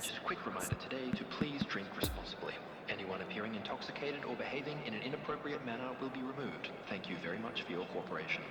just a quick reminder today to please drink responsibly. Anyone appearing intoxicated or behaving in an inappropriate manner will be removed. Thank you very much for your cooperation.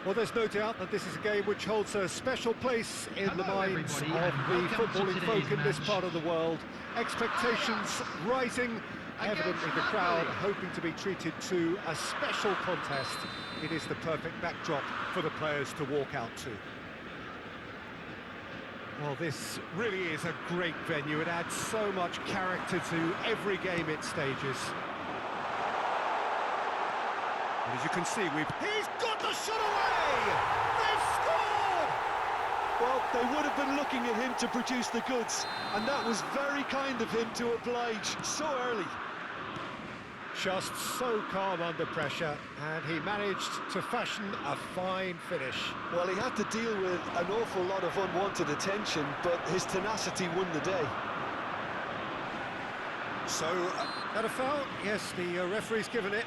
Well, there's no doubt that this is a game which holds a special place in the minds of the footballing folk in this part of the world. Expectations rising, evidently the crowd hoping to be treated to a special contest. It is the perfect backdrop for the players to walk out to. Well, this really is a great venue. It adds so much character to every game it stages. And as you can see, he's got the shot away! They've scored! Well, they would have been looking at him to produce the goods, and that was very kind of him to oblige so early. Just so calm under pressure, and he managed to fashion a fine finish. Well, he had to deal with an awful lot of unwanted attention, but his tenacity won the day. So, that a foul? Yes, the referee's given it.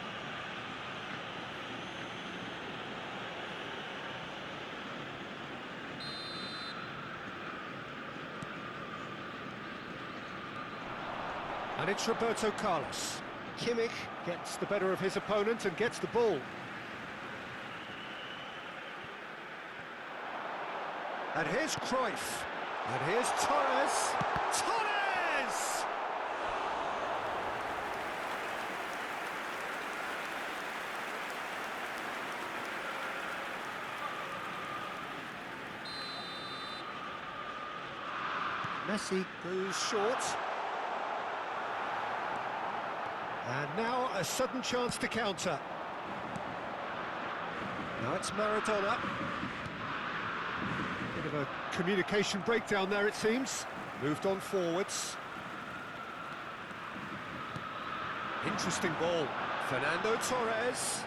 And it's Roberto Carlos. Kimmich gets the better of his opponent and gets the ball. And here's Cruyff. And here's Torres. Torres! Messi goes short. And now a sudden chance to counter. Now it's Maradona. Bit of a communication breakdown there, it seems. Moved on forwards. Interesting ball. Fernando Torres.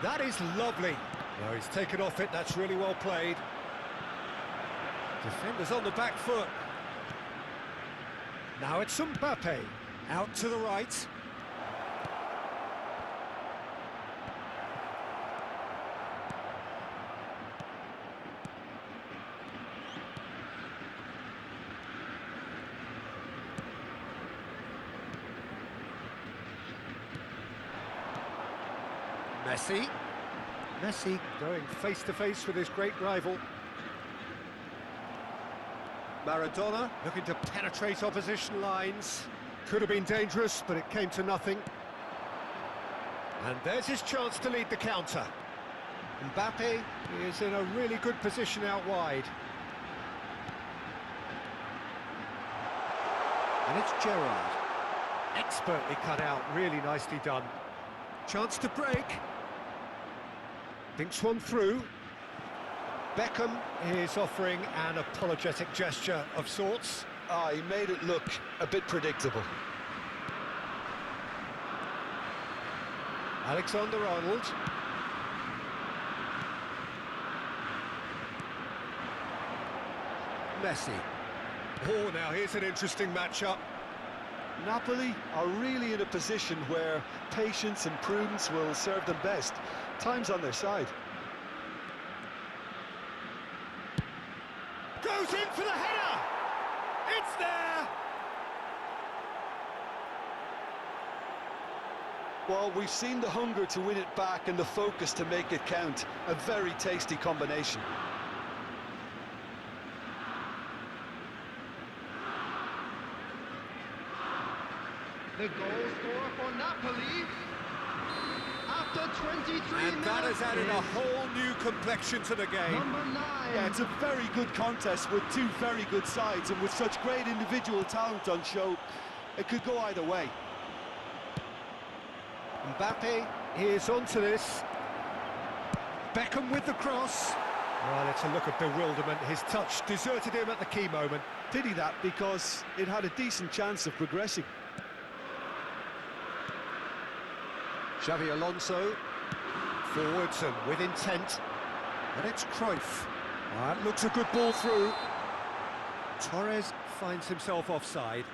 That is lovely. Now he's taken off it, that's really well played. Defenders on the back foot. Now it's Mbappe. Out to the right. Messi. Messi going face-to-face with his great rival. Maradona looking to penetrate opposition lines. Could have been dangerous, but it came to nothing. And there's his chance to lead the counter. Mbappe is in a really good position out wide. And it's Gerrard. Expertly cut out, really nicely done. Chance to break. Thinks one through. Beckham is offering an apologetic gesture of sorts. He made it look a bit predictable. Alexander-Arnold. Messi. Oh, now here's an interesting matchup. Napoli are really in a position where patience and prudence will serve them best. Time's on their side. Goes in for the header! It's there! Well, we've seen the hunger to win it back and the focus to make it count. A very tasty combination. The goal scorer for Napoli after 23 And that has added a whole new complexion to the game. number 9. Yeah, it's a very good contest with two very good sides, and with such great individual talent on show, it could go either way. Mbappe is onto this. Beckham with the cross. Well, it's a look of bewilderment. His touch deserted him at the key moment. Pity that, because it had a decent chance of progressing. Xavi Alonso, forwards and with intent, and it's Cruyff. That looks a good ball through. Torres finds himself offside.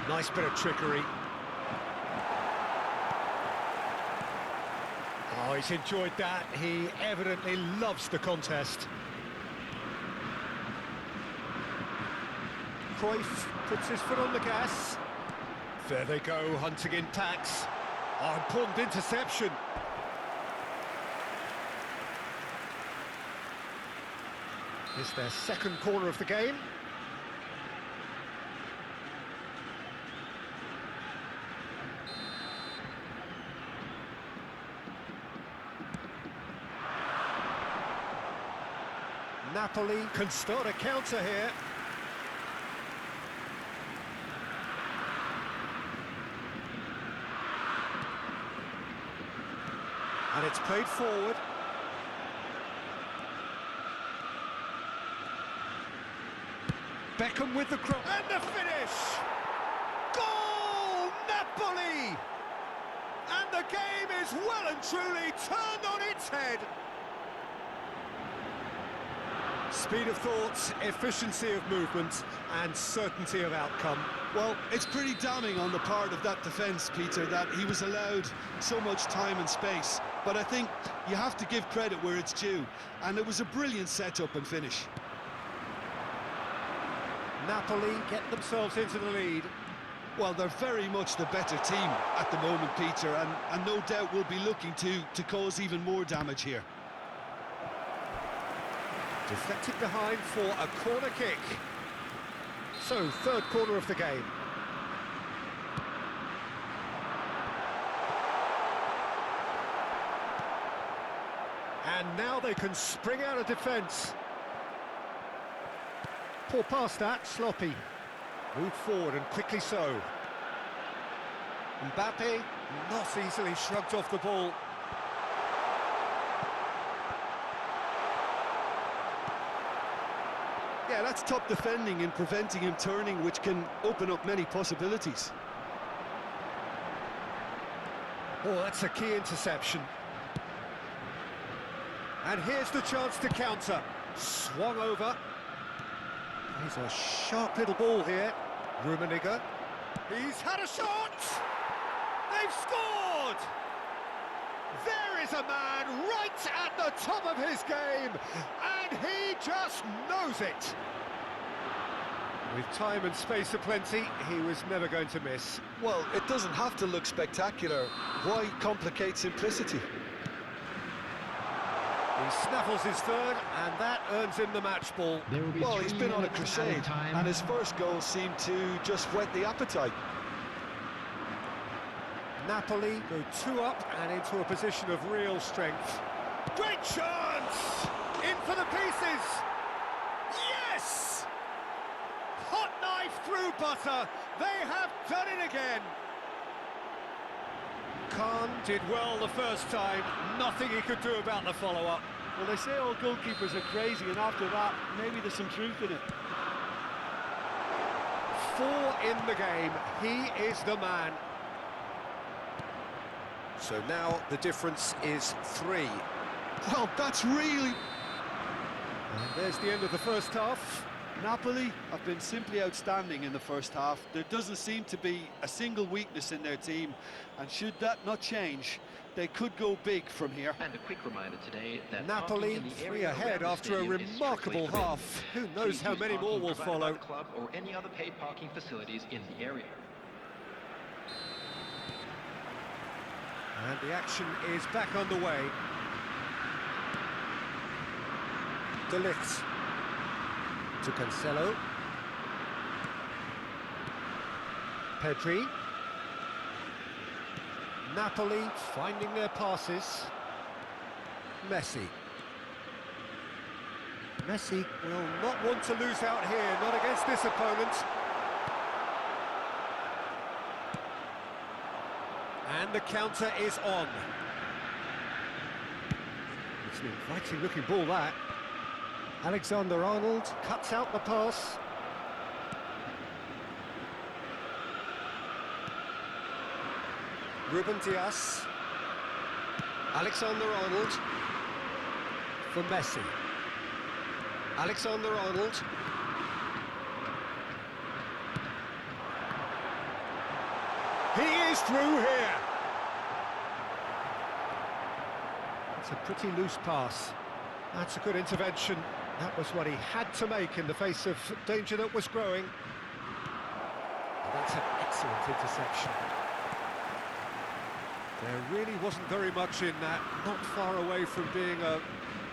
Nice bit of trickery. Oh, he's enjoyed that. He evidently loves the contest. Cruyff puts his foot on the gas. There they go, hunting in packs. Oh, important interception. It's their second corner of the game. Napoli can start a counter here. And it's played forward. Beckham with the cross. And the finish! Goal! Napoli! And the game is well and truly turned on its head. Speed of thoughts, efficiency of movement, and certainty of outcome. Well, it's pretty damning on the part of that defence, Peter, that he was allowed so much time and space. But I think you have to give credit where it's due, and it was a brilliant setup and finish. Napoli get themselves into the lead. Well, they're very much the better team at the moment, Peter, and no doubt will be looking to cause even more damage here. Deflected behind for a corner kick. So, third corner of the game. And now they can spring out of defence. Poor pass that, sloppy. Moved forward and quickly so. Mbappe not easily shrugged off the ball. Yeah, that's top defending and preventing him turning, which can open up many possibilities. Oh, that's a key interception. And here's the chance to counter. Swung over. He's a sharp little ball here. Rummenigge. He's had a shot! They've scored! There is a man right at the top of his game, and he just knows it. With time and space aplenty, he was never going to miss. Well, it doesn't have to look spectacular. Why complicate simplicity? He snaffles his third, and that earns him the match ball. Well, he's been on a crusade, and his first goal seemed to just whet the appetite. Napoli go 2 up and into a position of real strength. Great chance! In for the pieces! Yes! Hot knife through butter. They have done it again. Khan did well the first time. Nothing he could do about the follow-up. Well, they say all goalkeepers are crazy, and after that, maybe there's some truth in it. 4 in the game. He is the man. So now the difference is 3. Well, that's really... And there's the end of the first half. Napoli have been simply outstanding in the first half. There doesn't seem to be a single weakness in their team, and should that not change, they could go big from here. And a quick reminder today that Napoli parking in the 3 area ahead around the after a stadium is strictly remarkable forbidden. half. Who knows Please how use many more parking will provided by follow. the club or any other paid parking facilities in the area. And the action is back underway. De Ligt to Cancelo. Pedri. Napoli finding their passes. Messi. Messi will not want to lose out here, not against this opponent. And the counter is on. It's an inviting looking ball, that. Alexander-Arnold cuts out the pass. Ruben Dias. Alexander-Arnold for Messi. Alexander-Arnold. He is through here. It's a pretty loose pass. That's a good intervention. That was what he had to make in the face of danger that was growing. And that's an excellent interception. There really wasn't very much in that, not far away from being a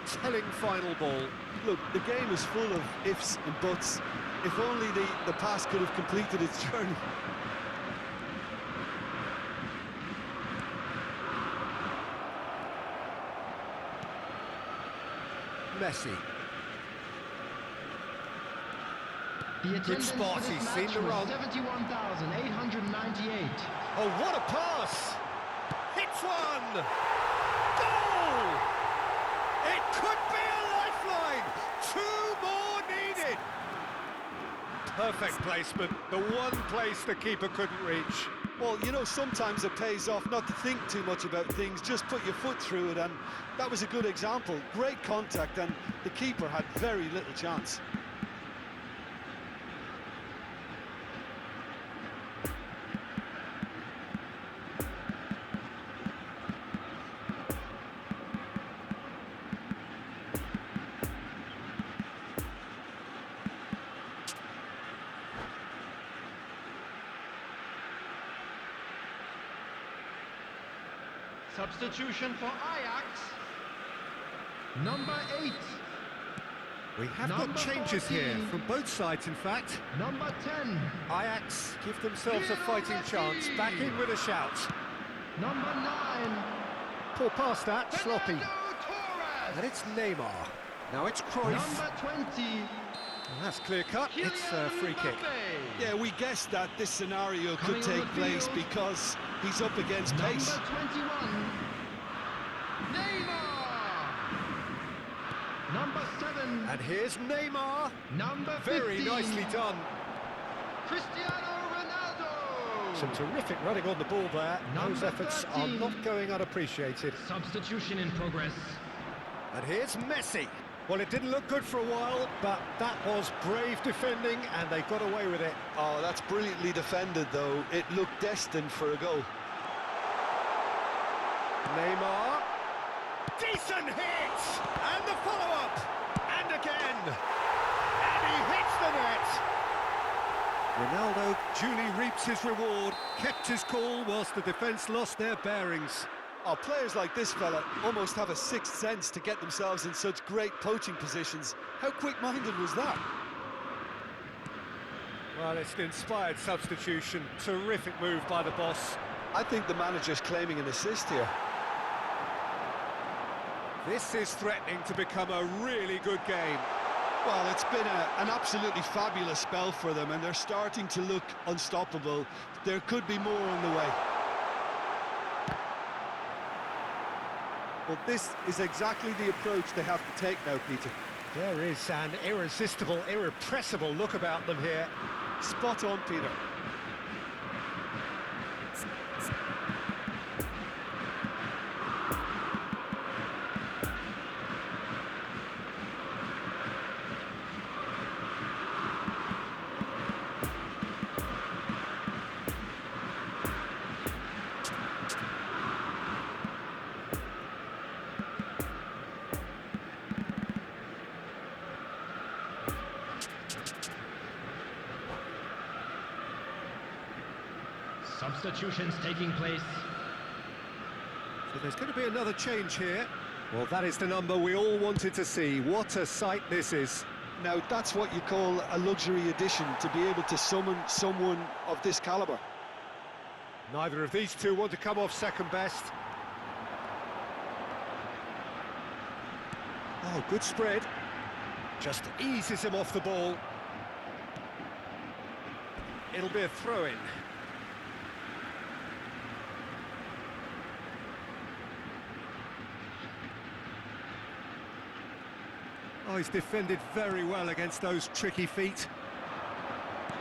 telling final ball. Look, the game is full of ifs and buts. If only the pass could have completed its journey. Messi. The attendance spot, for this he's match seen the was run. 71,898. Oh, what a pass! Hits one! Goal! It could be a lifeline! 2 more needed! Perfect placement, the one place the keeper couldn't reach. Well, you know, sometimes it pays off not to think too much about things, just put your foot through it, and that was a good example. Great contact, and the keeper had very little chance. Substitution for Ajax. Number 8. We have Number got changes 14. here, from both sides in fact. Number 10. Ajax give themselves a fighting chance, back in with a shout. Number 9. Poor pass that, sloppy. Fernando Torres. And it's Neymar. Now it's Cruyff. Number 20. And that's clear cut, it's a free kick. Mbappe. Yeah, we guessed that this scenario Coming could on take the place field. because he's up against pace. Number 21. Neymar. Number 7. And here's Neymar. Number 15. Very nicely done. Cristiano Ronaldo. Some terrific running on the ball there. Those Number efforts 13. are not going unappreciated. Substitution in progress. And here's Messi. Well, it didn't look good for a while, but that was brave defending, and they got away with it. Oh, that's brilliantly defended, though. It looked destined for a goal. Neymar. Decent hit! And the follow-up! And again! And he hits the net! Ronaldo duly reaps his reward, kept his cool whilst the defence lost their bearings. Oh, players like this fella almost have a sixth sense to get themselves in such great poaching positions. How quick-minded was that? Well, it's an inspired substitution. Terrific move by the boss. I think the manager's claiming an assist here. This is threatening to become a really good game. Well, it's been an absolutely fabulous spell for them, and they're starting to look unstoppable. There could be more on the way. Well, this is exactly the approach they have to take now, Peter. There is an irresistible, irrepressible look about them here. Spot on, Peter. Substitutions taking place. So there's going to be another change here. Well, that is the number we all wanted to see. What a sight this is. Now, that's what you call a luxury addition, to be able to summon someone of this calibre. Neither of these two want to come off second best. Oh, good spread. Just eases him off the ball. It'll be a throw-in. Oh, he's defended very well against those tricky feet.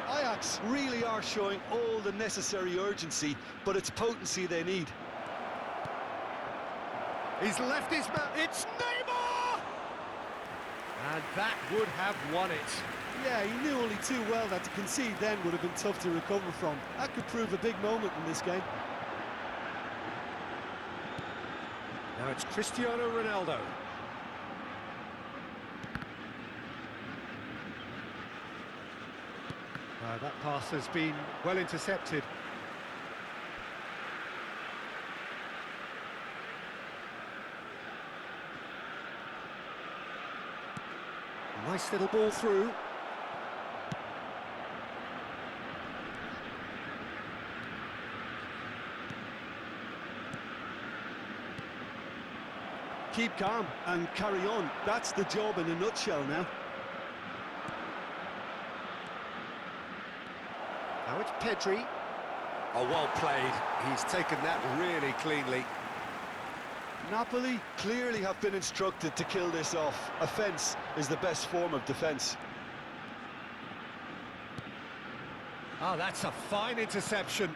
Ajax really are showing all the necessary urgency, but it's potency they need. He's left his man. It's Neymar! And that would have won it. Yeah, he knew only too well that to concede then would have been tough to recover from. That could prove a big moment in this game. Now it's Cristiano Ronaldo. That pass has been well intercepted. Nice little ball through. Keep calm and carry on. That's the job in a nutshell now. Now it's Pedri. Oh, well played. He's taken that really cleanly. Napoli clearly have been instructed to kill this off. Offence is the best form of defence. Oh, that's a fine interception.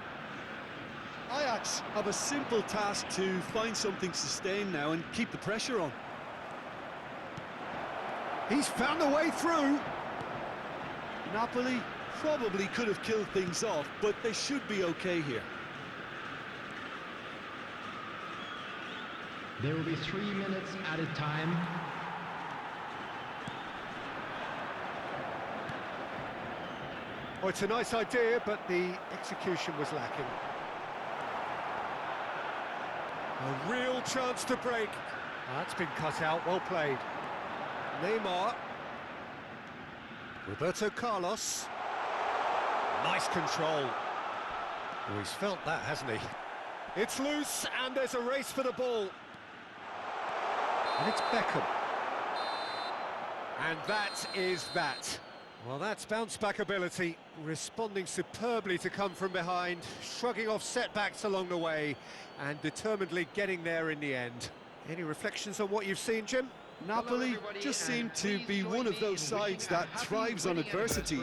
Ajax have a simple task to find something sustained now and keep the pressure on. He's found a way through. Napoli probably could have killed things off, but they should be okay here. There will be 3 minutes added time. Oh, it's a nice idea, but the execution was lacking. A real chance to break. That's been cut out, well played. Neymar. Roberto Carlos. Nice control. Oh, he's felt that, hasn't he? It's loose, and there's a race for the ball. And it's Beckham. And that is that. Well, that's bounce-back ability, responding superbly to come from behind, shrugging off setbacks along the way, and determinedly getting there in the end. Any reflections on what you've seen, Jim? Napoli just seem to be one of those sides that thrives on adversity.